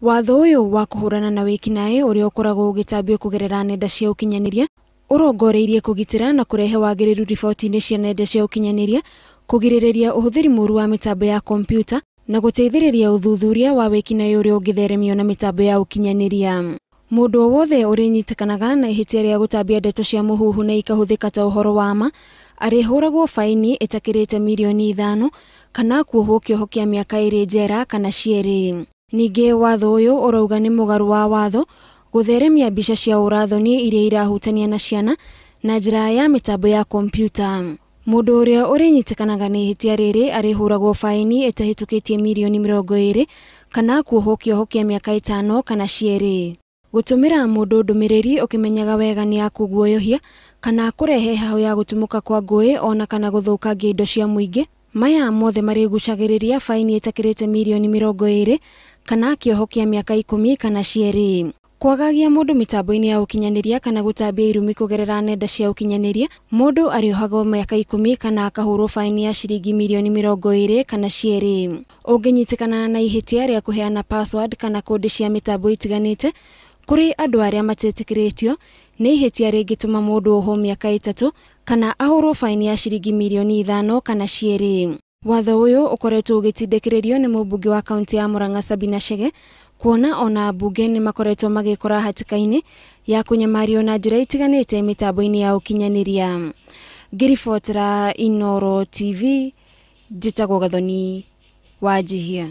Watho uyu wa kuhurana na wikinai uria ukoragwo ugitambio kugerera nenda cia ukinyaniria urongoreirie kugitira na kurehe wagiriru riboti-ini cia nenda cia ukinyaniria, kugiririria uhuthiri muru wa mitambo ya kompyuta na guteithiriria uthuthuria wa wikinai uria ungitheremio na mitambo ya ukinyaniria. Mundu o wothe urinyitikanaga na ihitia ria gutambia ndeto cia muhuhu na ikahuthika ta uhoro wa ma arihuragwo faini itakirite milioni 5 kana kuohwo kioho kia miaka 2 njera kana cieri. Ningi watho uyu urauga ni mugaru wa watho gutheremia mbica cia urathoni iria irahutania na ciana na njira ya mitambo ya kompyuta. Mundu uria urinyitikanaga ni ihitia riri arihuragwo faini itahitukitie milioni 20 kana kuohwo kioho kia miaka 5 kana cieri. Gutumira mundu ndumiriri ukimenyaga wega ni akuguoyohia kana kurehe hao ya gutumuka kwa ngui ona kana guthukangia indo cia muingi, maya mothe marigucagiriria faini itakirite milioni 20 kana kioho kia miaka 10 kana cieri. Kwagagia mundu mitambo-ini ya ukinyaniria kana gutambia irumi kugerera nenda cia ukinyaniria, mundu ariohagwo miaka 10 kana akahurwo faini ya ciringi milioni 20 kana cieri. Unginyitikana na ihitia ria kuheana password kana kodi cia mitambo itiganite kuri andu aria matetikiritio, ni ihitia ringituma mundu oho miaka 3 kana ahurwo faini ya ciringi milioni 5 kana cieri. Watho uyu ukoretwo ugitindikiririo ni mubunge wa kaunti ya Murang'a Sabina Chege, kuona ona bunge ni makoretwo magikora hatikaini ya kunyamario na njira itiganite mitambo-ini ya ukinyaniria. Ngiribotera Inooro TV, njitagwo Gathoni wa Jihia.